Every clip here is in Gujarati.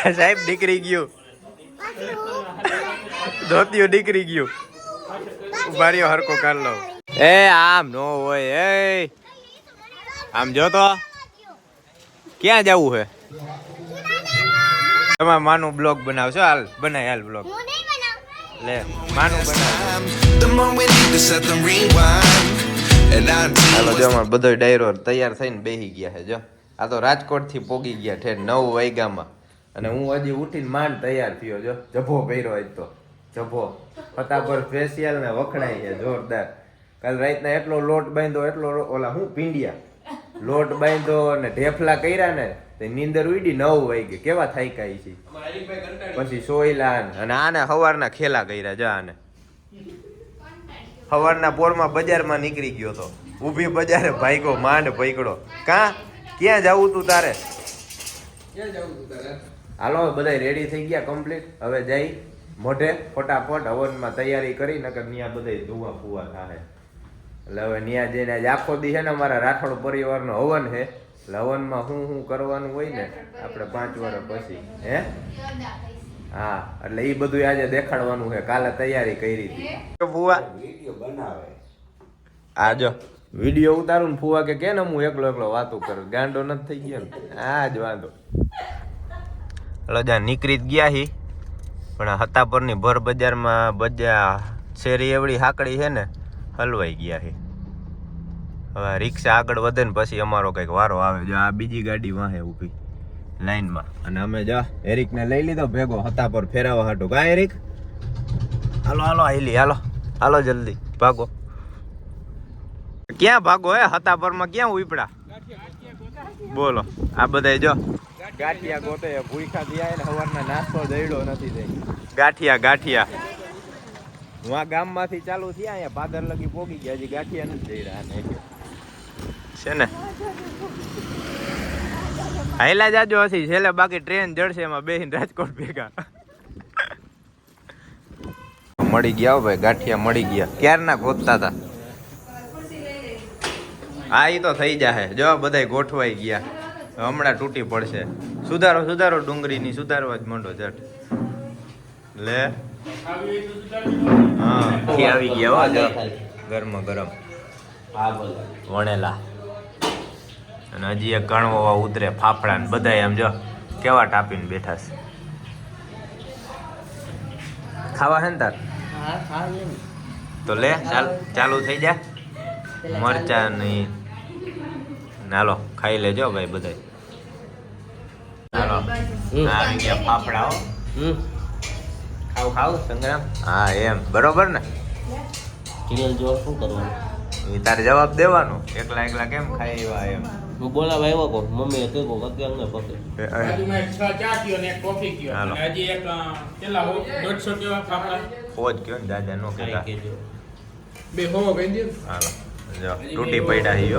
સાહેબ નીકળી ગયું, ધોતિયું નીકળી ગયું. ઉભા રહ્યો, હરકો કર લો. એ આમ નો હોય, એ આમ જો તો ક્યાં જવું છે? તમારે માનું બ્લોગ બનાવશો? હાલ બનાય, હાલ બ્લોગ લે, માનું બનાવ. હાલો જો અમારે બધો ડાયરો તૈયાર થઈને બેસી ગયા છે. જો આ તો રાજકોટ થી પોગી ગયા ઠેર 9 વાગ્યામાં, અને હું હજી ઉઠીને માંડ તૈયાર થયો. જો જભો પહેર્યો આજ તો, જભો ફટાફટ ફેશિયલ ને વખણાઈ છે જોરદાર. કાલ રાતના એટલો લોટ બાંધ્યો, એટલો ઓલા હું પીંડિયા લોટ બાંધ્યો અને ઢેફલા કર્યા ને તે નીંદર ઉડી 9 વાગે. કેવા થાક્યા છે. પછી સોયલા અને આને સવારના ખેલા કર્યા. જો આને સવારના પોરમાં બજારમાં નીકળી ગયો તો, ઊભી બજારે ભાઈકો માંડ પૈકડો. ક્યાં જવું તું તારે? હાલો બધા રેડી થઈ ગયા કમ્પ્લીટ. હવે જઈ મોઢે ફટાફટ હવનમાં તૈયારી કરી, નકર ન્યા બધા ધુઆ ફુવા થાય. એટલે હવે ન્યા જઈને આજ આખો દી છે ને અમારા રાઠોડ પરિવારનો હવન છે. એટલે હવનમાં શું કરવાનું હોય ને આપણે 5 વર્ષ પછી, હે હા, એટલે એ બધું આજે દેખાડવાનું છે. કાલે તૈયારી કરી હતી. ફુવા વિડીયો બનાવે, આ જો વિડીયો ઉતારું ને ફુવા કે ને હું એકલો વાતો કરું, ગાંડો નથી થઈ ગયો ને, આ જ વાંધો. એટલે જ્યાં નીકળી જ ગયા હી, પણ હતાપરની ભર બજારમાં શેરી એવડી હાકડી છે ને, હલવાઈ ગયા છે. હવે રિક્ષા આગળ વધે ને પછી અમારો કંઈક વારો આવે. જો આ બીજી ગાડી વાહે ઊભી લાઈનમાં, અને અમે જા એરિકને લઈ લીધો ભેગો હતાપર ફેરવવા હાટું. કા એરિક? હાલો હાલો હાલી, હાલો હાલો જલ્દી ભાગો. ક્યાં ભાગો? હે હતાપરમાં ક્યાં ઉપડા? બોલો આ બધા જો ગાંઠિયા ગોતે, ભૂખા થયા ને સવારના નાસ્તો જડ્યો નથી થઈ. ગાંઠિયા હું આ ગામમાંથી ચાલુ થયા, અહીંયા પાદર લગી પોગી ગયા, હજી ગાંઠિયા નથી જઈ રહ્યા છે ને. હાઈલા જાજો હશે છેલ્લે, બાકી ટ્રેન જડશે એમાં બેહીને રાજકોટ ભેગા. મળી ગયા ભાઈ, ગાંઠિયા મળી ગયા. ક્યારના ગોતતા હતા. હા ઈ તો થઈ જાહે. જો બધાય ગોઠવાઈ ગયા, હમણાં તૂટી પડશે. સુધારો ડુંગળીની સુધારવા જ માંડો જટ. લે હા ઘી આવી ગયા હો, જો ગરમ ગરમ વણેલા. અને હજી એક કણવો ઉતરે ફાફડા ને બધા. એમ જો કેવા ટાપીને બેઠા છે. ખાવા હે ને તાર? તો લે ચાલુ થઈ જા. મરચા નહીં, હાલો ખાઈ લેજો ભાઈ બધા. હાલો આવી ગયા ફાફડા. ખાવ સંગ્રામ. હા એમ બરોબર ને? શું કરવાનું એ તારે જવાબ દેવાનો. એકલા કેમ ખાઈ એવા એમ હું બોલાવા આવ્યો કો મમ્મીએ કહ્યું કે અત્યારે પકડે બાજુમાં 6 ચા કયો ને એક કોફી કયો અને હજી એક કેટલા 150 કેવા ફાફડા ફોજ કયો ને દાદા નો કેતા બે હો વેંદી. હાલો જો તૂટી પડ્યા હી.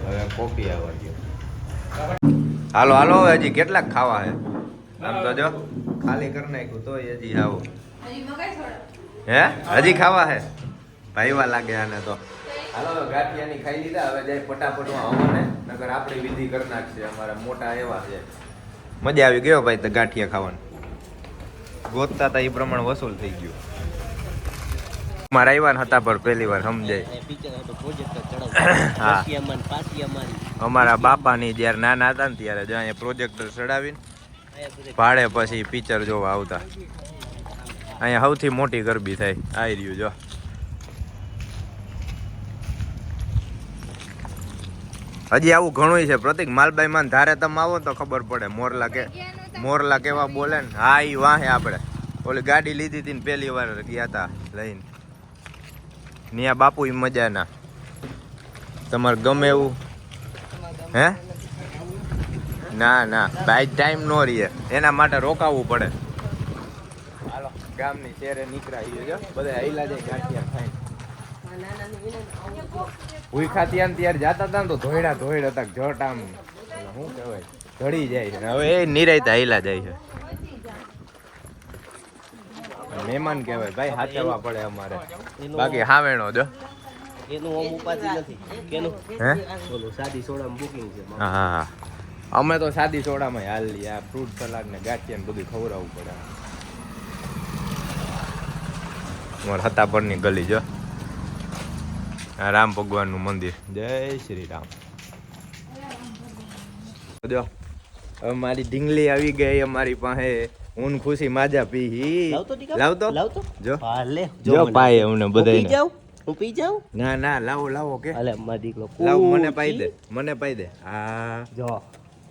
હવે કોફી આવવા ગયો. હાલો હજી કેટલાક ખાવા હે? આમ તો જો ખાલી કરી નાખ્યું તો હજી આવો. હે હજી ખાવા હે? ભાઈવા લાગે આને તો. હાલો ગાંઠિયાની ખાઈ લીધા. હવે જાય ફટાફટમાં હવાને, નકર આપણી વિધિ કરી નાખશે. અમારા મોટા એવા છે. મજા આવી ગયો ભાઈ તો ગાંઠિયા ખાવાનું. ગોતતા હતા એ પ્રમાણે વસૂલ થઈ ગયું. મારા આવ્યા હતા પર પહેલી વાર સમજાય. હા અમારા બાપાની જયારે નાના હતા ને ત્યારે જો અહીંયા પ્રોજેક્ટર ચડાવીને ભાડે પછી પિક્ચર જોવા આવતા. અહીંયા સૌથી મોટી ગરબી થાય. આવી રહ્યું જો. હજી આવું ઘણું છે પ્રતિક. માલબાઈ માં ધારે તમે આવો તો ખબર પડે મોરલા કેવા બોલે ને. હા ઈ વાહે આપણે ઓલી ગાડી લીધી હતી ને પહેલી વાર ગયા હતા લઈને. ન્યા બાપુ મજા ના. તમારે ગમે એવું હે? ના ભાઈ ટાઈમ નો રહીએ, એના માટે રોકાવવું પડે. હાલો ગામની શેરે નીકળાઈએ જો બધા હૈલા જાય ગાંઠિયા ખાઈને. ભૂખા ત્યાં ત્યારે જાતા હતા ને તો ધોયડા હતા જટ આમ શું કહેવાય ધડી જાય છે. હવે એ નિરાયતા હૈલા જાય છે. મહેમાન કહેવાય ભાઈ, સાચવવા પડે અમારે. બાકી હાવેણો જો એનું ઓમ ઉપાધિ નથી કેનું હે બોલો સાદી સોડામાં બુકિંગ છે હા અમે તો સાદી સોડામાં હાલ લઈએ આ ફ્રૂટ સલાડ ને ગાંઠિયા ને બધું ખવડાવવું પડે અમારા હતાપરની ગલી જો આ રામ ભગવાનનું મંદિર જય શ્રી રામ જો હવે મારી ઢીંગલી આવી ગઈ અમારી પાસે હું ખુશી માજા પી લાવતો જો હાલે જો પાય અમને બધાને હું પી જાઉં ના ના લાવો કે હાલે મારો દીકરો લાવ મને પાઈ દે હા જો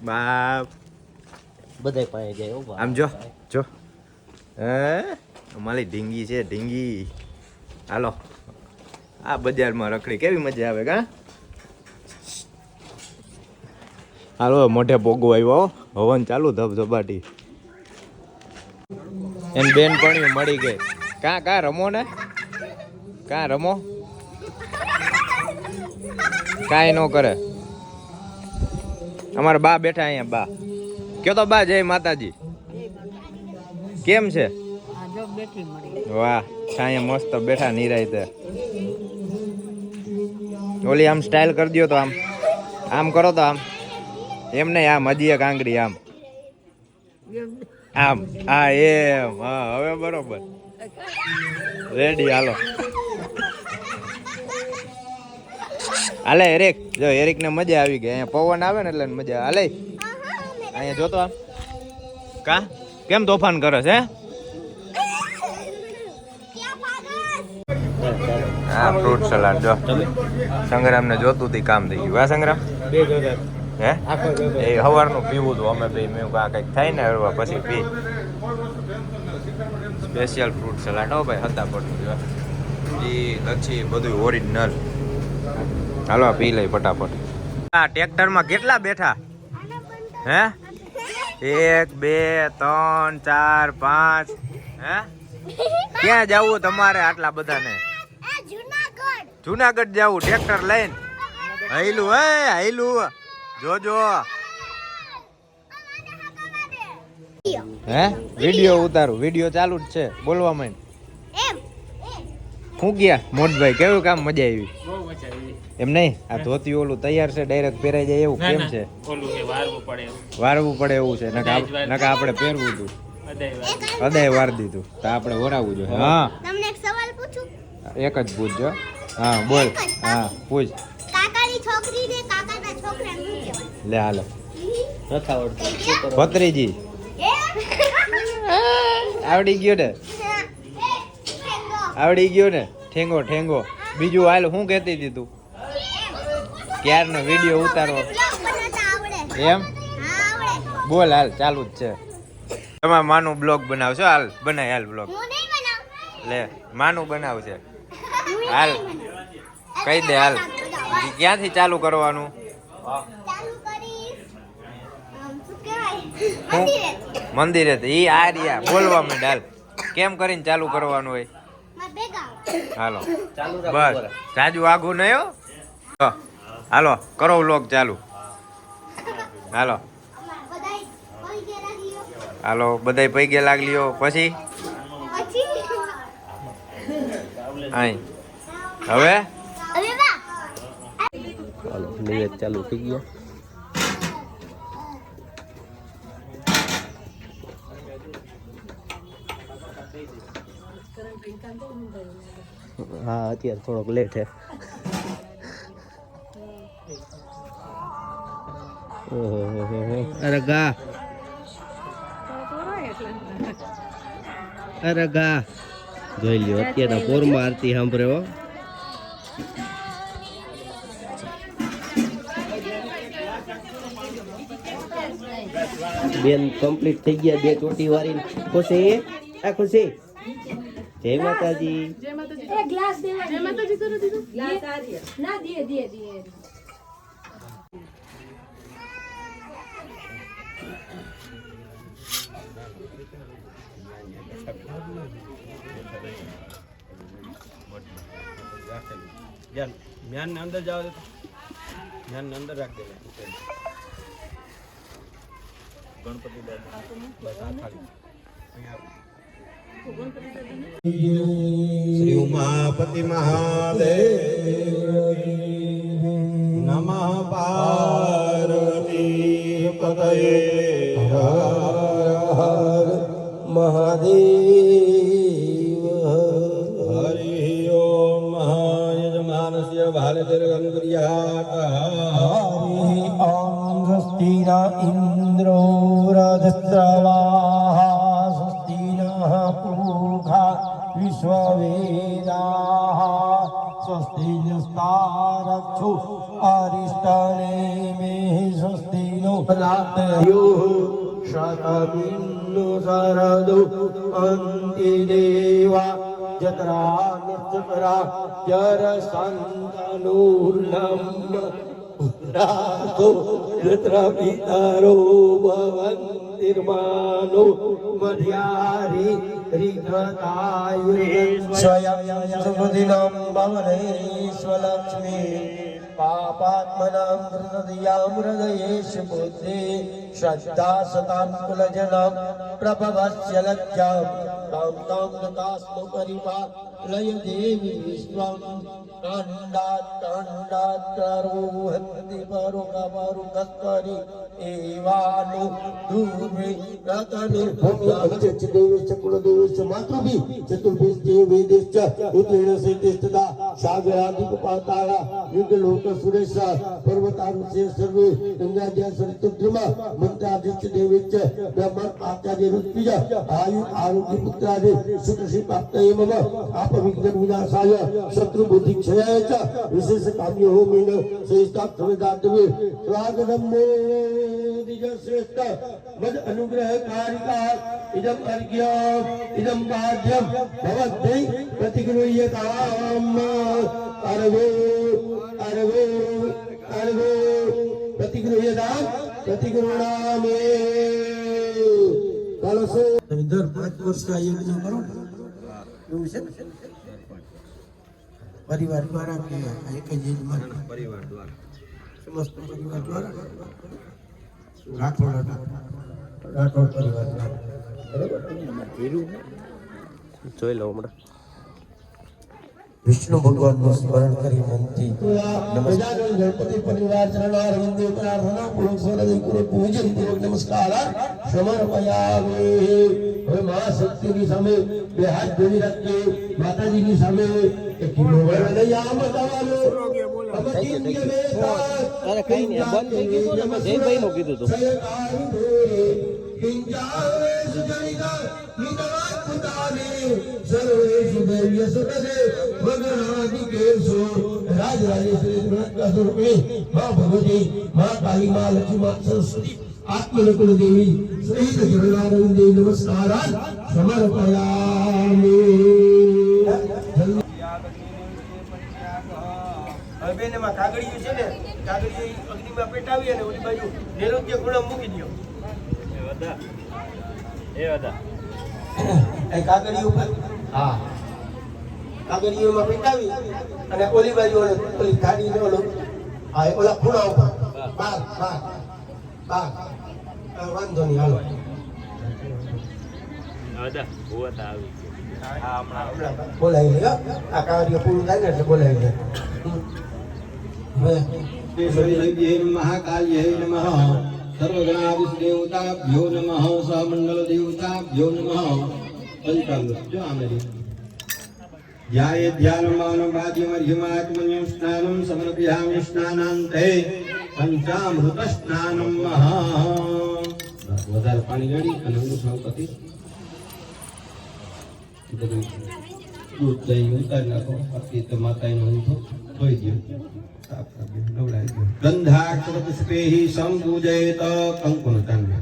બાપ બધાય પાસે જાય હો આમ જો હે અમારી ઢીંગી છે ઢીંગી હાલો આ બજારમાં રખડી કેવી મજા આવે કા હાલો મોઢે પોગો આવ્યો હવન ચાલુ ધબધબાટી એન બેનપણીઓ મળી ગઈ કા રમો ને કા રમો કાંઈ ન કરે અમારા બા બેઠા અહીંયા બા કયો તો બા જય માતાજી કેમ છે વાહ અહીંયા મસ્ત બેઠા નિરાયતે ઓલી આમ સ્ટાઇલ કરી દો તો આમ કરો તો આમ એમ નહીં આમ હજી એક આંગળી આમ હા એમ હા હવે બરોબર રેડી હાલો હાલે એરિક જો એરિક ને મજા આવી ગઈ અહીંયા પવન આવે ને એટલે મજા હાલે અહીંયા જોતો આમ કા કેમ તોફાન કરે છે હા ફ્રૂટ સલાડ જો સંગ્રામ ને જોતું તી કામ થઈ ગયું હા સંગ્રામ હે એ સવારનું પીવું હતું અમે ભાઈ મેં કંઈક થાય ને હરવા પછી પી સ્પેશિયલ ફ્રૂટ સલાડ હો ભાઈ હતા પડતું એ લચ્છી બધું ઓરિજિનલ હાલો પી લઈ ફટાફટ આ ટ્રેક્ટરમાં કેટલા બેઠા હે 1 2 3 4 5 હે ક્યાં જવું તમારે આટલા બધાને જુનાગઢ જવું ટ્રેક્ટર લઈને હાઈલું જોજો હે વિડિયો ઉતારું વિડિયો ચાલુ જ છે બોલવા માંડ હું ગયા મોટભાઈ કેવું કામ મજા આવી બહુ મજા આવી એમ નહીં આ ધોતી ઓલું તૈયાર છે ડાયરેક્ટ પહેરાઈ જાય એવું કેમ છે ઓલું કે વારવું પડે એવું છે નકા આપણે પહેરવું હતું અદાય વાર દીધું તો આપણે વરાવવું જોઈએ હા તમને એક સવાલ પૂછું એક જ પૂછજો હા બોલ હા પૂછ કાકાની છોકરી ને કાકાના છોકરાને શું કહેવાય લે હાલો નથી આવડતું ભત્રીજી આવડી ગયો ને આવડી ગયો ને ઠેંગો બીજું હાલ હું કહેતી હતી તું ક્યારનો વિડીયો ઉતારો એમ બોલ હાલ ચાલુ જ છે તમારે માનું બ્લોગ બનાવશો હાલ બનાય હાલ બ્લોગ લે માનું બનાવશે હાલ કહી દે હાલ ક્યાંથી ચાલુ કરવાનું મંદિરે ઈ આ રહ્યા બોલવા માંડ હાલ કેમ કરીને ચાલુ કરવાનું હોય હાલો બસ જાજુ આઘું નહીં હો હાલો કરો વ્લોગ ચાલુ હાલો બધાય પૈગે લાગલીઓ પછી આઈ હવે હાલો નિવેદ ચાલુ થઈ ગયા હા અત્યારે થોડોક લેટ હે અરે ગા જોઈ લ્યો અત્યારે પોરમાં આરતી સાંભળ્યો બેન કમ્પ્લીટ થઈ ગયા 2 ચોટી વાળી ખુશી આ ખુશી જય માતાજી એક ગ્લાસ દેવા જય માતાજી કરો દીધું ગ્લાસ આ રહ્યા ના દે જ્ઞાન ને અંદર જાવ જ્ઞાન ને અંદર રાખ દે ગણપતિ દાદા બસ આ ખાલી શ્રી ઉમાપતિ મહાદેવ महादेव हरि ओम महायजमानस्य भालतिर्गङ्गुर्यात् हरि ओम स्वस्ति न इन्द्रो रजस्रवाः स्वस्ति नः पूषा विश्ववेदाः स्वस्ति नस्तारक्षो अरिष्टनेमे स्वस्ति नो रात्रयोः शतमिन्नु शरदो अन्तिदेवा जत्रा नक्षत्रा जरसन्तनूर्लम्ब पुत्रासो यत्र पितरो भवन्तिर्मानो मर्यारि स्वयं सुमदिनं भवने स्वलक्ष्मी पापात्मनां हृदयां हृदयेश बुद्धि श्रद्धा सतां कुलजनां प्रभवस्य लज्जां तां तां दकास्म परिपालय देवी विश्वं काण्डात् करोहन्ति परुकपरुकस्वरि एवानु दूरे रतनिर्भूम्याश्च देवश्च कुलदेवश्च मातृभिः चतुर्भिश्च वेदेश्च रुद्रेण सहितस्तदा सागरादिकपाताय युगलोक सुरेश पर्वतारुष्य सर्वे गंगाजय सरितुद्रमा मंत्रादिश्च देवेश्च ब्रह्म आचार्य ऋत्विज आयु आरोग्य पुत्रादि सुखश्री प्राप्तये मम आपविघ्न विनाशाय शत्रु बुद्धि क्षयाय च विशेष काम्य होमेन श्रेष्ठार्थवेदान्तवे स्वागतम् मोदिज श्रेष्ठ मद अनुग्रह कारिका इदम् अर्घ्यम् इदम् पाद्यम् भवद्भि प्रतिगृह्यताम् अर्घो अर्घो अर्घो प्रतिगृह्यताम् प्रतिगृह्णामि कलशो દર 5 વર્ષના યજ્ઞ કરો એવું છે પરિવાર દ્વારા કે એક જ યજમાન પરિવાર દ્વારા સમસ્ત પરિવાર દ્વારા રાઠોડ પરિવાર દ્વારા જોઈ લો હમણાં વિષ્ણુ ભગવાનનું સ્મરણ કરી વિનંતી નમસ્કાર ગણપતિ પરિવાર ચરણારવિંદે પ્રાર્થના પૂર્વક સ્વરદે પૂરે પૂજન પૂર્વક નમસ્કાર સમર્પયામિ હવે મહાશક્તિની સામે બે હાથ જોડી રાખીએ માતાજીની સામે એક કિલો વરદયામ તમારો અરે કઈ નહીં બંધ થઈ ગયું તમે જયભાઈ નું કીધું હતું सर्वेषु दैव्यसुतसे भगनादिकेषु राजराजेश्वरी मां भगवती मां काली मां लक्ष्मी मां सरस्वती आत्मनकुल देवी सहित चरणारविंदे नमस्कारान् समर्पयामि હવે એમાં કાગળિયું છે ને કાગળિયું અગ્નિમાં પેટાવી અને ઓલી બાજુ નૈવેદ્ય ગુણ મૂકી દો એ કાગળિયું ઉપર હા કાગળિયુંમાં પેટાવી અને ઓલી બાજુ ઓલી ગાડીને ઓલો હા ઓલા ખૂણા ઉપર બાર વાંધો નહીં હાલો બોલાવી લે આ કાર્ય પૂરું થાય ને એટલે બોલાવી લે મહાકાલ્ય નમઃ सर्वगणादिदेवताभ्यो नमः सहमण्डलदेवताभ्यो नमः पंचांग जो आमरी ध्याये ध्यानमानवाद्यमर्घ्यमात्मन्यं स्नानं समर्पयामि स्नानान्ते पंचामृत स्नानं महा વધારે પાણી રેડી અને અંગૂઠા ઉપરથી દૂધ દહીં ઉતારી નાખો બાકી તો માતાનો અંગૂઠો ધોઈ દો गंधाक्षरपुष्पैः सम्पूजयेत कंकुनचन्द्र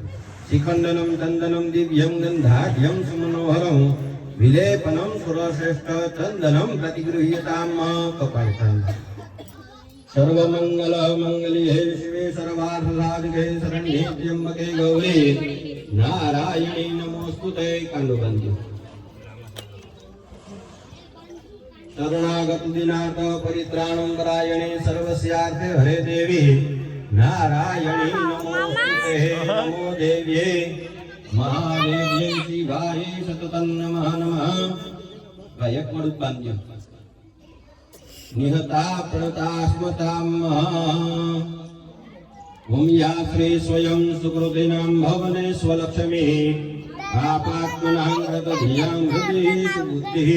शिखण्डनं चन्दनं दिव्यं गन्धाढ्यं सुमनोहरं विलेपनं सुरश्रेष्ठ चन्दनं प्रतिगृह्यतां कपालचन्द्र सर्वमङ्गल मङ्गल्ये शिवे सर्वार्थसाधिके शरण्ये त्र्यम्बके गौरी नारायणी नमोऽस्तुते काण्डबन्धु शरणागत दिनाथ परित्राणं परायणे सर्वस्यार्थे हरे देवी नारायणी नमोस्तुते नमो देव्ये महादेव्ये शिवाय सततं नमः नमः गायकमरुद्बान्य निहता प्रणतास्मतां भूम्या श्री स्वयं सुकृतिनां भवने स्वलक्ष्मी आपात्मनः धियां हृदयेत बुद्धिः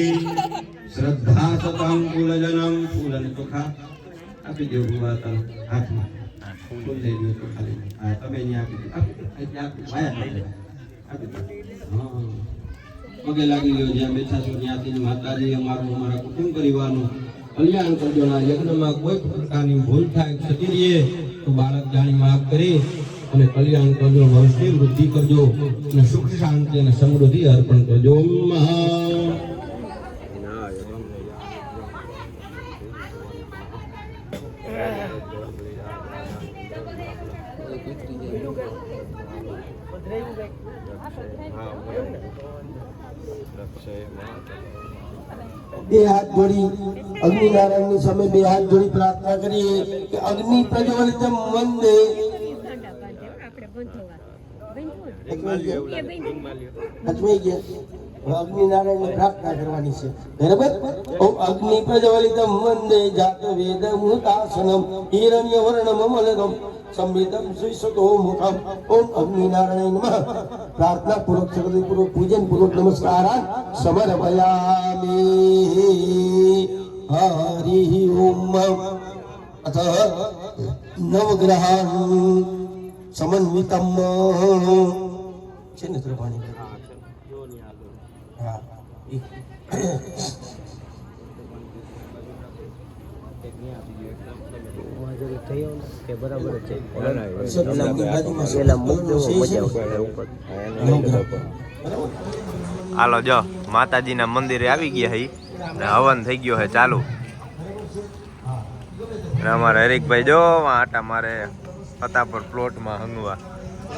श्रद्धा सतां कुलजनं फूलन ચોખા આપી દો ભુવાતા હાથમાં ફૂલ લઈ લો તો ખાલી આ તમે અહીંયા આપી દો હા પગે લાગી લ્યો જ્યાં બેઠા છો ત્યાંથી માતાજી અમારું અમારા કુટુંબ પરિવારનું કલ્યાણ કરજો ના યજ્ઞમાં કોઈ પ્રકારની ભૂલ થાય થતી રહીએ તો બાળક જાણી માફ કરી અને કલ્યાણ કરજો વંશની વૃદ્ધિ કરજો અને સુખ શાંતિ અને સમૃદ્ધિ અર્પણ કરજો બે હાથ જોડી અગ્નિનારાયણની સામે બે હાથ જોડી પ્રાર્થના કરીએ કે અગ્નિ પ્રજ્વલિતમ વંદે અચવાઈ ગયા અગ્નિનારાયણની પ્રાર્થના કરવાની છે બરાબર ઓમ અગ્નિ પ્રજ્વલિતમ વંદે જાત વેદમુતાસનમ હિરણ્ય વર્ણમ અમલગમ સંવેદમ સુઈસતો મુખમ ઓમ અગ્નિનારાયણ નમઃ પ્રાર્થના પૂર્વક સકૃતિ પૂર્વક પૂજન પૂર્વક નમસ્કારાન સમર્પયામિ હરિ ઓમ અથ નવગ્રહાન સમન્વિતમ છે ને ત્રભાણી હા હાલો જો માતાજીના મંદિરે આવી ગયા હઈ ને હવન થઈ ગયો હે ચાલુ ને અમારે હરીકભાઈ જો આટા મારે ફતાપર પ્લોટમાં હંગવા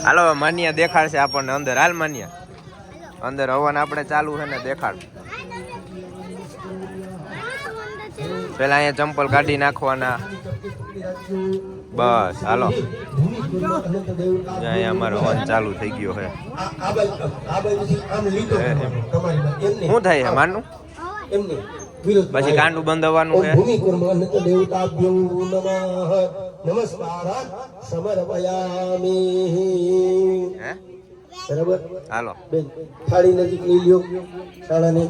હાલો માન્યા દેખાડશે આપણને અંદર હાલ માન્યા અંદર હવન આપણે ચાલુ છે ને દેખાડ પેલા અહીંયા ચંપલ કાઢી નાખવાના બસ હાલો અહીંયા અમારો હવન ચાલુ થઈ ગયો છે શું થાય છે માનું પછી કાંડું બંધવાનું છે નમસ્કાર સમર્પયામિ બરાબર હાલો બેન થાળી નજીક લઈ લ્યો શાળાને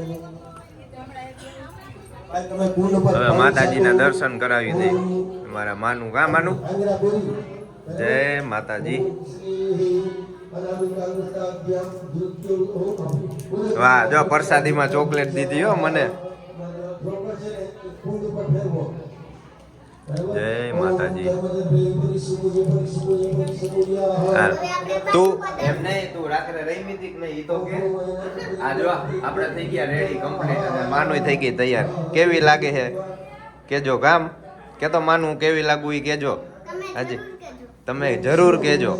હવે માતાજીના દર્શન કરાવી દે મારા માનું કા માનું જય માતાજી વાહ જો પ્રસાદીમાં ચોકલેટ દીધી હો મને જય માતાજી તું એમ નહીં તું રાત્રે રમી હતી કે નહીં ઈ તો કે આ જો આપણે થઈ ગયા રેડી કમ્પ્લીટ અને માનું થઈ ગઈ તૈયાર કેવી લાગે છે કેજો કામ કે તો માનું કેવી લાગુ ઈ કેજો હાજી તમે જરૂર કેજો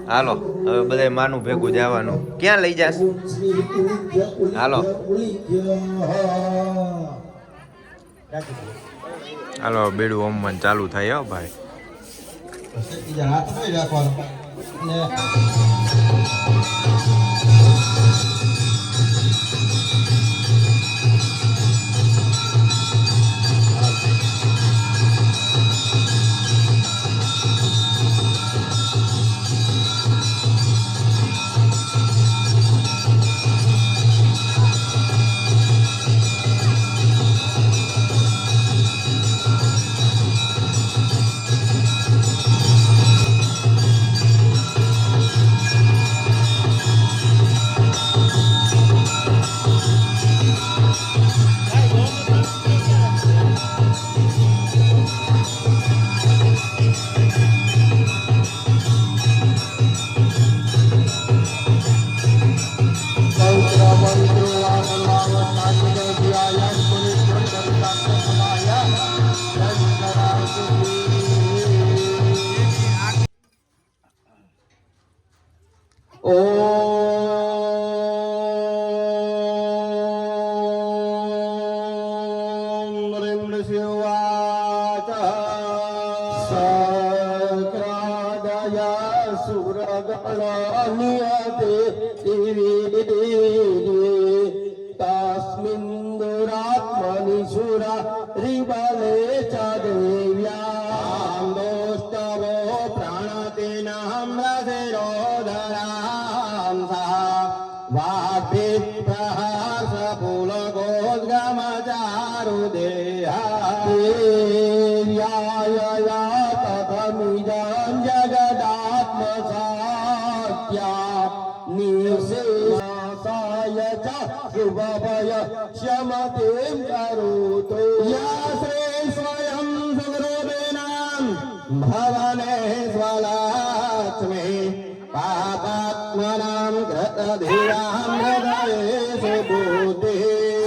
હાલો હવે બધા માનું ભેગું જવાનું ક્યાં લઈ જાશ હાલો હાલો બેડું ઓમન ચાલુ થાય હો ભાઈ હાથ નહીં રાખવાનો देव्याय तथमिदं जगदात्मसात्या निःशेषाय च शुभभय शमतिं करोतु या श्री स्वयं सुगुरुविनां भवने स्वलक्ष्मी पापात्मनां कृतधीरां हृदये बुद्धिः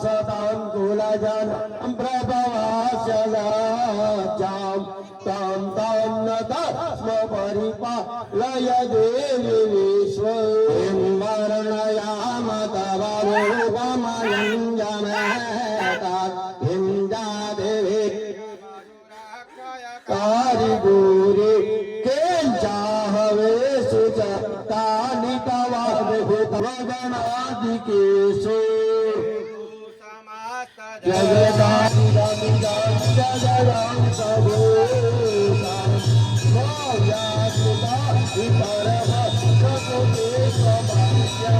सतां कुलजन प्रभवास्य लज्जां तं तं न तस्म परिपालय देवी विश्वं वर्णयाम तव रूपमयं जनयतात् किं देवी कारिगोरे केञ्चाहवे सुचतानि तवादिकेषु जगदादिदमिदं जगदं सबूतं मौयासुता विपरमस्कपुते स्वमास्या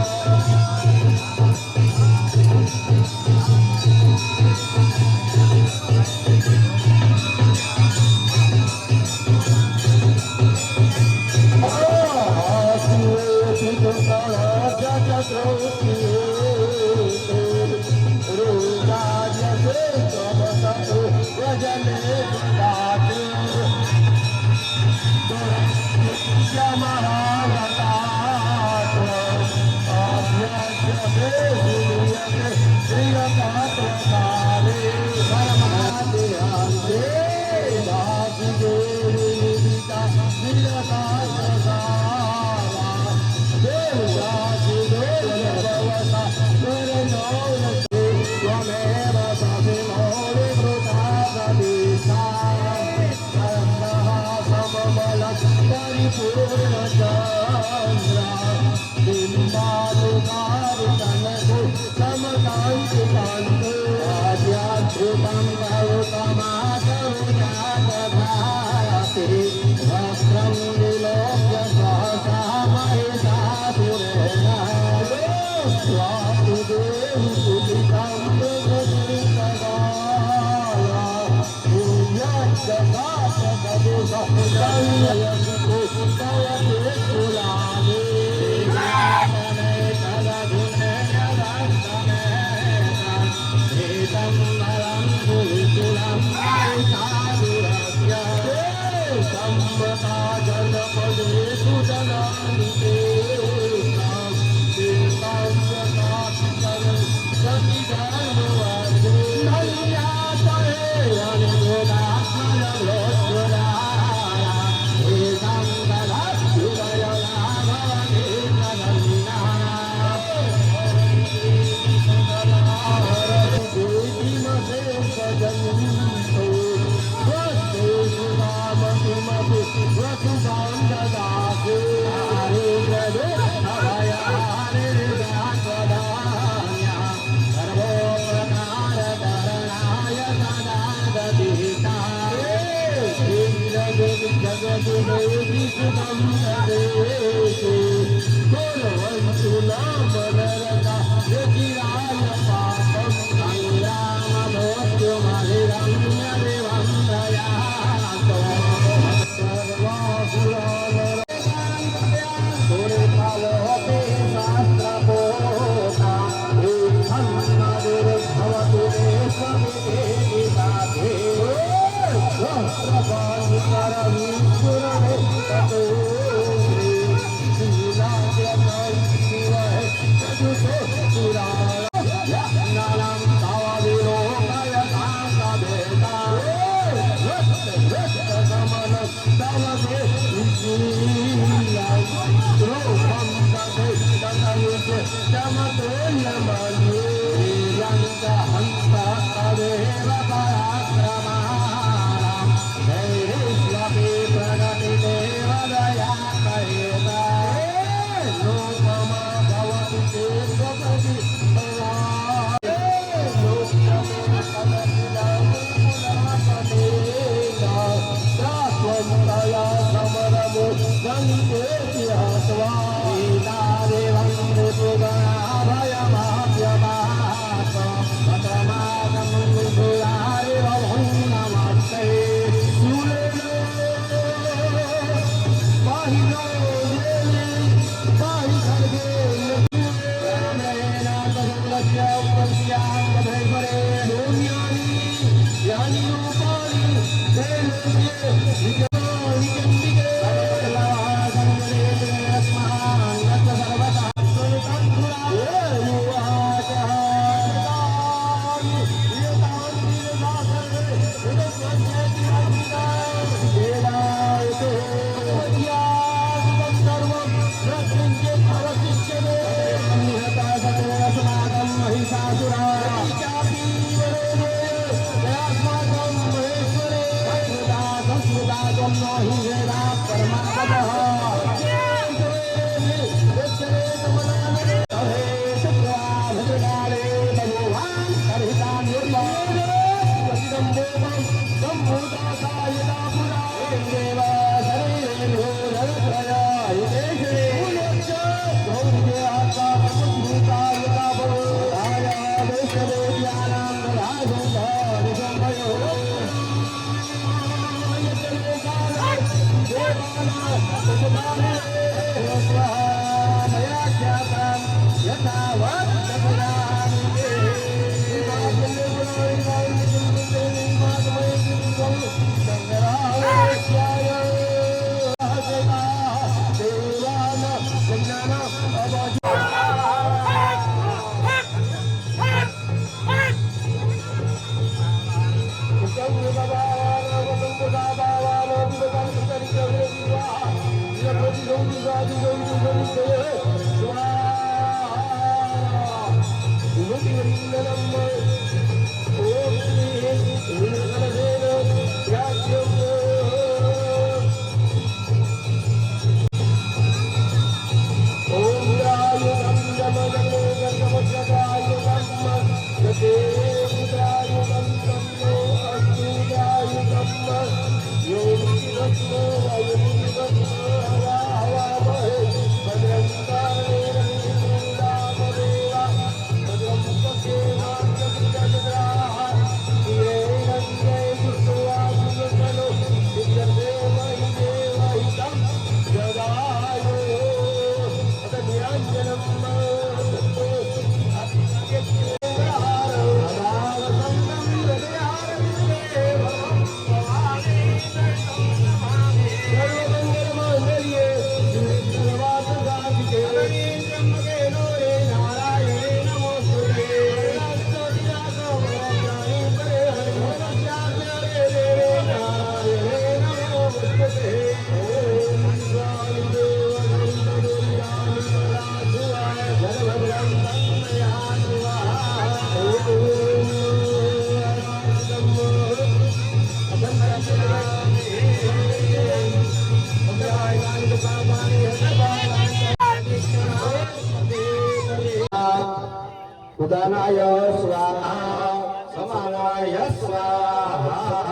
ઉદાનાય સ્વાહા સમાનાય સ્વાહા.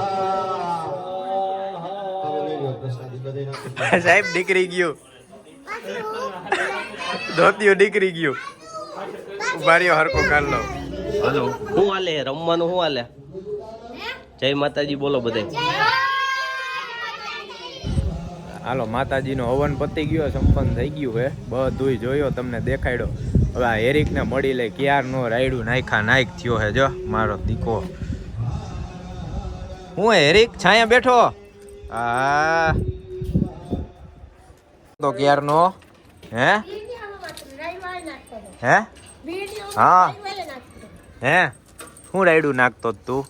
સાહેબ નીકળી ગયું, ધોતિયું નીકળી ગયું. ઉભારીઓ હરકો કાઢ લો. હલો, શું હાલે? રમવાનું શું હાલે? જય માતાજી બોલો બધે. હાલો, માતાજીનો હવન પતી ગયો, સંપન્ન થઈ ગયું હે. બધુંય જોયો, તમને દેખાડ્યો. હવે આ હેરિકને મળી લે, ક્યારનો રાયડું નાઈક થયો હે. જો મારો દીકો હું હેરિક છાયા બેઠો. હા તો ક્યારનો હે હે હા હે હું રાયડું નાખતો તું?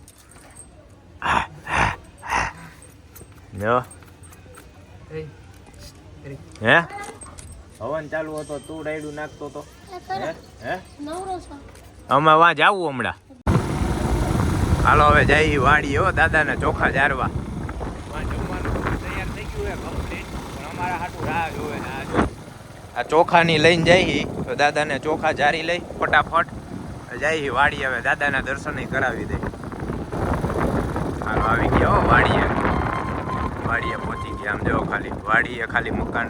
જો હે હવન ચાલુ હતો, તું રાયડું નાખતો તો. હે અમે વાં જાવું હમણાં. હાલો હવે જઈ વાડી હો, દાદાને ચોખા જારવા. તૈયાર થઈ ગયું હે કમ્પ્લીટ, પણ અમારા હાટું રાહ જોવે ને. આ ચોખાની લઈને જઈ તો દાદાને ચોખા જારી લઈ ફટાફટ જઈ વાડી. હવે દાદાના દર્શન કરાવી દે. હાલો આવી ગયા હો વાડીએ પહોંચી ગયા. આમ જો ખાલી વાડીએ ખાલી મકાન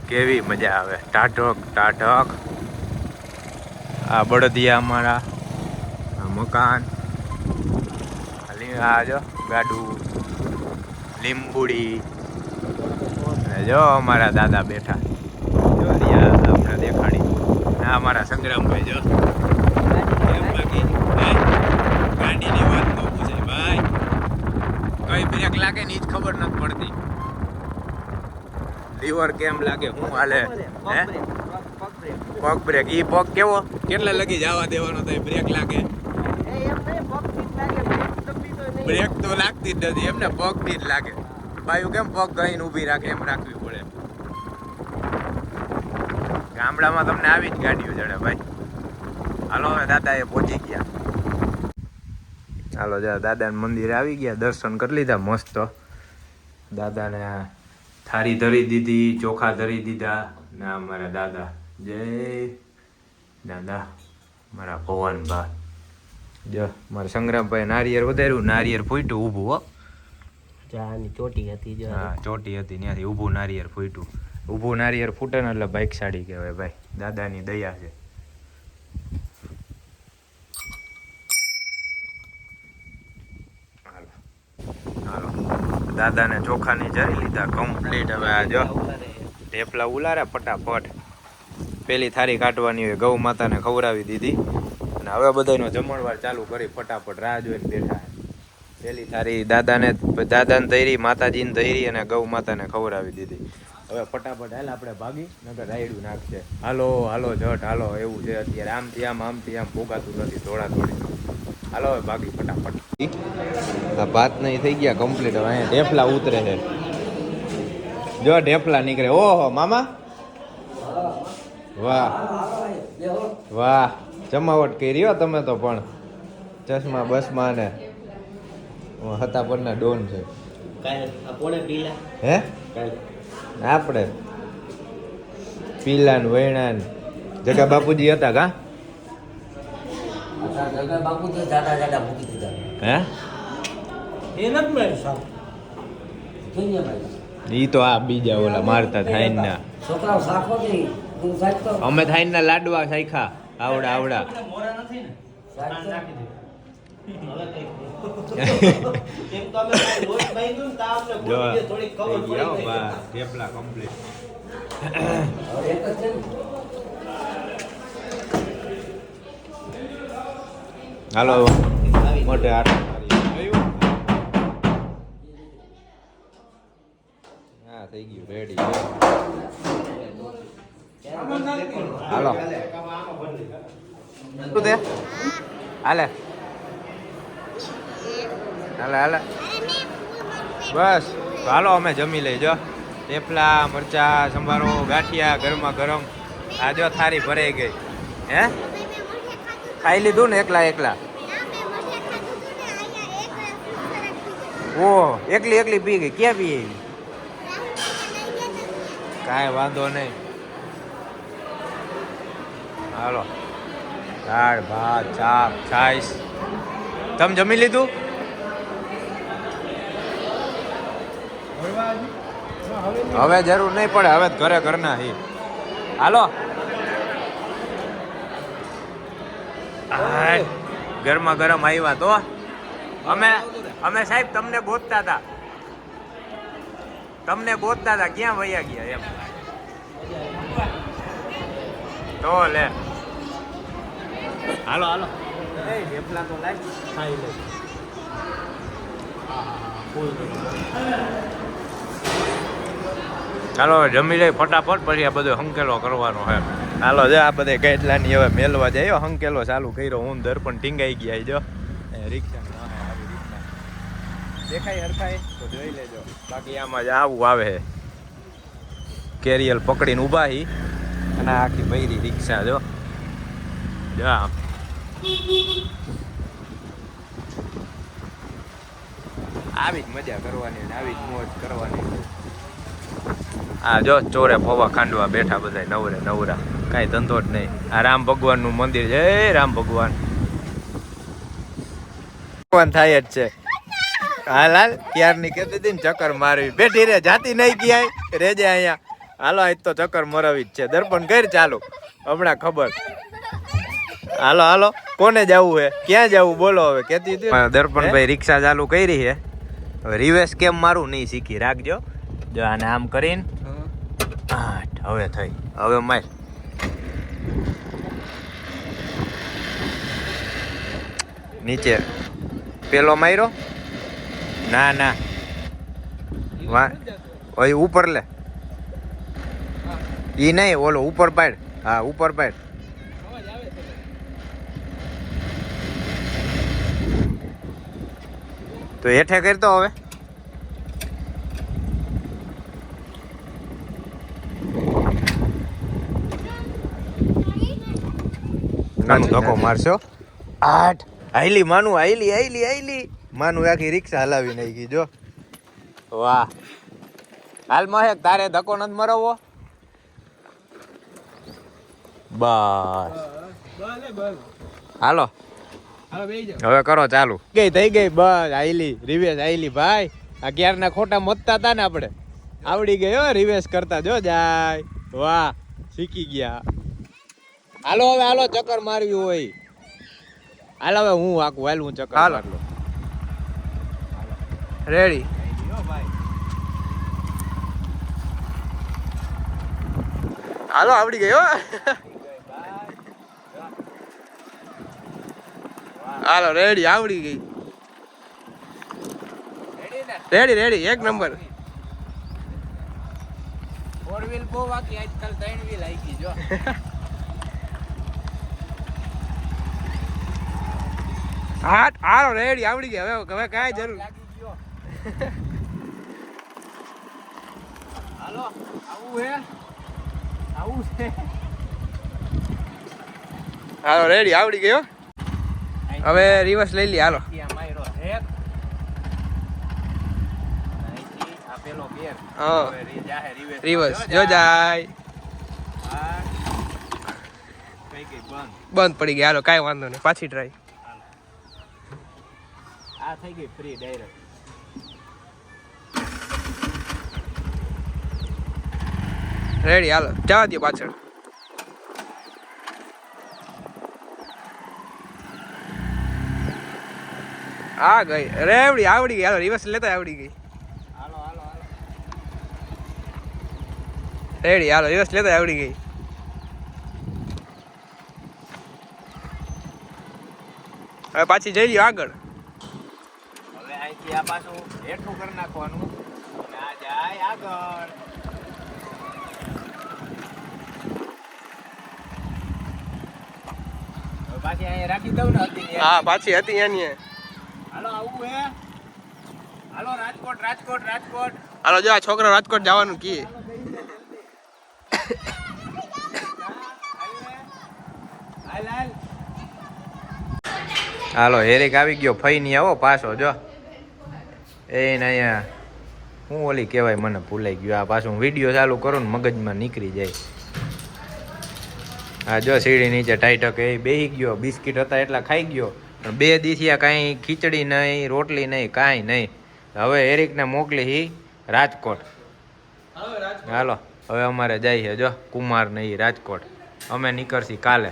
કેવી મજા આવે. ટાઢક આ બળદિયા અમારા, આ મકાન, આ જો ગાડું, લીંબુડી, અને જો અમારા દાદા બેઠા. જો અમને દેખાડી. આ અમારા સંગ્રામભાઈ જો. બાકી ગાડીની વાત ન પૂછે ભાઈ. કઈ બ્રેક લાગે ને ઈ જ ખબર નથી પડતી. લીવર કેમ લાગે હું હાલે હે પગ બ્રેક ઈ પગ કેવો કેટલે લગી જવા દેવાનો તો બ્રેક લાગે બ્રેક તો લાગતી જ નથી એમને પગ થી જ લાગે બાયું કેમ પગ ગઈને ઊભી રાખે એમ રાખવી પડે ગામડામાં તમને આવી જ ગાડીઓ જડે ભાઈ હાલો હવે દાદા એ પહોંચી ગયા હાલો જા દાદાના મંદિરે આવી ગયા દર્શન કરી લીધા મસ્ત દાદાને થારી ધરી દીધી ચોખા ધરી દીધા ના મારા દાદા જય દાદા મારા ભગવાન બા જો મારા સંગ્રામભાઈ નારિયેર વધાર્યું નારિયેર ફૂટ્યું ઊભું હો ચાની ચોટી હતી જો હા ચોટી હતી ત્યાંથી ઊભું નારિયેર ફૂટ્યું ઊભું નારિયેર ફૂટે ને એટલે ભાગ્યશાળી કહેવાય ભાઈ દાદાની દયા છે હાલો દાદાને ચોખાની જરી લીધા કમ્પ્લીટ હવે આ જો ઢેપલા ઉલારે ફટાફટ પેલી થારી કાઢવાની હોય ગૌ માતાને ખવડાવી દીધી અને હવે બધાનો જમણવાર ચાલુ કરી ફટાફટ રાહ જોઈને બેઠા પેલી થારી દાદાને ધૈરી માતાજીને ધૈરી અને ગૌ માતાને ખવડાવી દીધી હવે ફટાફટ હાલ આપણે ભાગી નકર રાયડું નાખશે હાલો હાલો જટ હાલો એવું છે અત્યારે આમથી આમ ભોગાતું નથી થોડા થોડી હાલો હવે ભાગી ફટાફટ આ ભાત નહીં થઈ ગયા કમ્પ્લીટ હવે અહીંયા ઢેફલા ઉતરે છે જો ઢેફલા નીકળે ઓહો મામા વાહ વાહ જમાવટ કરી હો તમે તો પણ ચશ્મા બસમાં ને હતા પરના ડોન છે હે આપણે પીલા ને વૈણા ને જગા બાપુજી હતા કા હે ઈ તો આ બીજા ઓલા મારતા થાય ના અમે થાય ના લાડવા સાયખા આવડા આવડા હાલો મોટે આટો હા થઈ ગયું રેડી હાલો શું તે હાલે હાલે હાલે બસ હાલો અમે જમી લઈ જો થેપલા મરચા સંભારો ગાંઠિયા ગરમા ગરમ આ જો થારી ભરાઈ ગઈ હે ખાઈ લીધું ને એકલા એકલા ઓહ એકલી એકલી પી ગઈ ક્યાં પી એવી કાંઈ વાંધો નહીં હાલો દાળ ભાત ચાપ છાશ તમે જમી લીધું હવે જરૂર નહીં પડે હવે ઘરે ઘરના હી હાલો ગરમા ગરમ આવ્યા તો અમે સાહેબ તમને ગોતતા હતા ક્યાં વયા ગયા એમ તો લે હાલો હાલો ઢેપલા તો લાગ ખાઈ લે ચાલો જમી લઈ ફટાફટ પછી આ બધો હંકેલો કરવાનો છે હાલો જો આ બધે કેટલાની હવે મેલવા જાય હંકેલો ચાલુ કર્યો હું દર્પણ ટીંગાઈ ગયા જો રિક્ષા આવી રીતના દેખાય હરખાય તો જોઈ લેજો બાકી આમાં જ આવું આવે છે કેરિયલ પકડીને ઊભા હી અને આખી બૈરી રિક્ષા જો આમ આવી જ મજા કરવાની ને આવી જ મોજ કરવાની આ જો ચોરે ફવા ખાંડવા બેઠા બધા નવરે નવરા કાંઈ ધંધો જ નહીં આ રામ ભગવાનનું મંદિર છે રામ ભગવાન થાય જ છે હાલ હાલ ક્યારની કહેતી હતી ને ચક્કર મારવી બેઠી રે જાતી નહીં ક્યાંય રેજે અહીંયા હાલો આજ તો ચક્કર મરાવી જ છે દર્પણ કર ચાલુ હમણાં ખબર હાલો હાલો કોને જવું હે ક્યાં જવું બોલો હવે કેતી હતી દર્પણભાઈ રિક્ષા ચાલુ કરી છે હવે રિવેસ કેમ મારું નહીં શીખી રાખજો જો આને આમ કરીને હવે થઈ હવે માર નીચે પેલો માર્યો ના ના ઓય ઉપર લે ઈ નહીં ઓલો ઉપર પાડ હા ઉપર પાડ તો હેઠે કરતો હવે નાનું ધક્કો મારશો 8 આઈલી માનું આઈલી માનું આખી રિક્ષા હલાવી નાખી જો વાહ હાલ મહેક તારે ધક્કો નથી મરવો બસ હાલો હવે કરો ચાલુ થઈ ગઈ બસ આઈલી રિવેશ આઈલી ભાઈ આ ક્યારના ખોટા મતતા હતા ને આપણે આવડી ગયો રિવેશ કરતા જો જાય વાહ શીખી ગયા હાલો હવે હાલો ચક્કર મારવી હોય હાલ હવે હું આખું હાલ હું ચક્કર માર લો રેડી હાલો આવડી ગયો હાલો રેડી આવડી ગઈ રેડી એક નંબર 4 વ્હીલ બહુ બાકી આજકાલ 3 વ્હીલ આવી ગઈ જો હાલો રેડી આવડી ગઈ હવે કાંઈ જરૂર હાલો આવું છે હાલો રેડી આવડી ગયો હવે રિવર્સ લઈ લી હાલો રિવર્સ જો જાય બંધ પડી ગઈ હાલો કાંઈ વાંધો નહીં પાછી ટ્રાય આ થઈ ગઈ ફ્રી ડાયરેક્ટ રેડી હાલો જવા દો પાછળ આ ગઈ રેવડી આવડી ગઈ હાલો રિવર્સ લેતા આવડી ગઈ રેડી હાલો રિવર્સ લેતા આવડી ગઈ હવે પાછી જઈ લ્યો આગળ હવે અહીંથી આ પાછું હેઠું કરી નાખવાનું અને આ જાય આગળ પાછી અહીંયા રાખી દઉં ને હતી હા પાછી હતી એની હાલો આવું હે હાલો રાજકોટ હાલો જો આ છોકરા રાજકોટ જવાનું કી હાલો હેરિક આવી ગયો ફઈ ની આવો પાછો જો એને અહીંયા હું ઓલી કહેવાય મને ભૂલાઈ ગયું આ પાછું વિડીયો ચાલુ કરું ને મગજમાં નીકળી જાય હા જો સીડી નીચે ટાઈટક એ બેહી ગયો બિસ્કિટ હતા એટલા ખાઈ ગયો પણ 2 દિવસથી કાંઈ ખીચડી નહીં રોટલી નહીં કાંઈ નહીં હવે હેરિકને મોકલી હી રાજકોટ હાલો હવે અમારે જાય છે જો કુમાર ને ઈ રાજકોટ અમે નીકળશી કાલે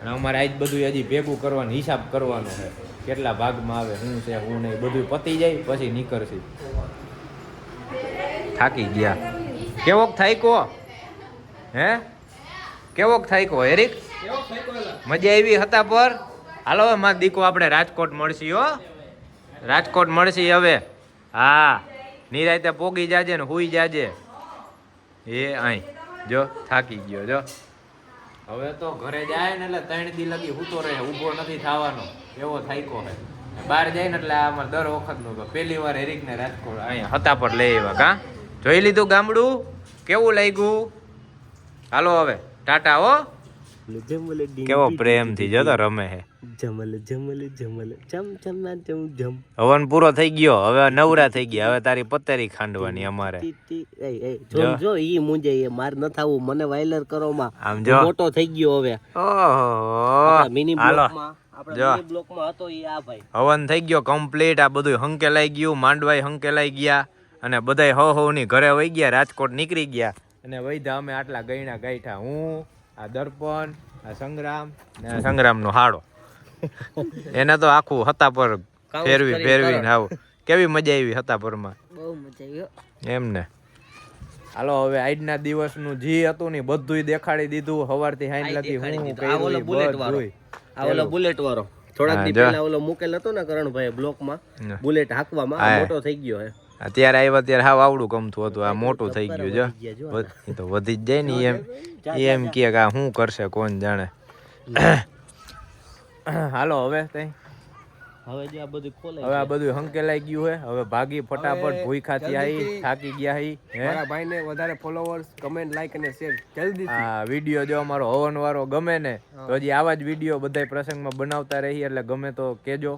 અને અમારે આજ બધું હજી ભેગું કરવાનું હિસાબ કરવાનો છે કેટલા ભાગમાં આવે શું છે શું નહીં બધું પતી જાય પછી નીકળશી થાકી ગયા કેવોક થાયકો હે કેવોક થાયકો હેરિક મજા આવી હતા પર હાલો હવે માર દીકો આપણે રાજકોટ મળશી હો રાજકોટ મળશી હવે હા નિરાયતે પોગી જાજે ને હુઈ જાજે એ અહીં જો થાકી ગયો જો હવે તો ઘરે જાય ને એટલે 3 દી લગી હૂતો રહે ઊભો નથી થવાનો એવો થાયકો હે બહાર જાય ને એટલે આમાં દર વખતનું તો પહેલી વાર હેરિકને રાજકોટ અહીંયા હતા પર લઈ આવ્યા કા જોઈ લીધું ગામડું કેવું લાગ્યું હાલો હવે ટાટા હો કેવો પ્રેમથી જતો રમે હે જમલ જમલ જમલ ચમ ચમ ચમ જમ હવન પૂરો થઈ ગયો હવે નવરા થઈ ગયા હવે તારી પતરી ખાંડવાની અમારે જો ઈ મુંજે એ માર ન થાવું મને વાયલર કરો માં આમ જો મોટો થઈ ગયો હવે ઓહો મિની બ્લોકમાં આપણે મિની બ્લોકમાં હતો ઈ આ ભાઈ હવન થઈ ગયો કમ્પ્લીટ આ બધું હંકેલાઈ ગયું માંડવાઈ હંકેલાઈ ગયા અને બધાય હો ની ઘરે વહી ગયા રાજકોટ નીકળી ગયા અને વૈધા અમે આટલા ગયણા ગાયઠા હું આ દર્પણ આ સંગ્રામ નો હાડો એને તો આખું હતા પર ફેરવીને આવું કેવી મજા આવી હતા પરમાં બહુ મજા આવી એમ ને હાલો હવે આજના દિવસનું જી હતું ને બધુંય દેખાડી દીધું સવારથી હાઈન લગી હું કર્યું આ ઓલો બુલેટ વાળો થોડાક દી પહેલા ઓલો મૂકેલ હતો ને કરણભાઈ બ્લોકમાં બુલેટ હાંકવામાં મોટો થઈ ગયો હે અત્યારે આવ્યા ત્યારે હાવ આવડું ગમતું હતું, આ મોટું થઈ ગયું જો. એ તો વધી જ જાય ને એમ કે આ શું કરશે કોણ જાણે. હાલો હવે તઈ હવે જે આ બધું ખોલે હવે આ બધું હંકેલાઈ ગયું હે. હવે ભાગી ફટાફટ ભૂખાથી આવી થાકી ગયા હી હે. મારા ભાઈને વધારે ફોલોવર્સ, કમેન્ટ, લાઈક અને શેર જલ્દી. આ વિડીયો જો અમારો હવન વાળો ગમે ને તો હજી આવા જ વિડીયો બધા પ્રસંગમાં બનાવતા રહી, એટલે ગમે તો કેજો.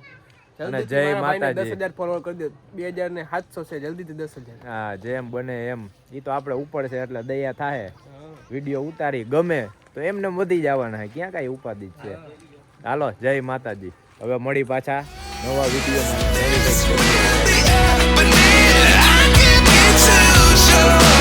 અને જય માતાજી. 10,000 ફોલોવર કરી દો. 2,700 છે, જલ્દીથી 10,000. હા જેમ બને એમ. એ તો આપણે ઉપર છે એટલે દયા થાય. વિડીયો ઉતારી ગમે તો એમને વધી જવાના, ક્યાં કાંઈ ઉપાધિ જ છે. હાલો જય માતાજી. હવે મળી પાછા નવા વિડીયોમાં.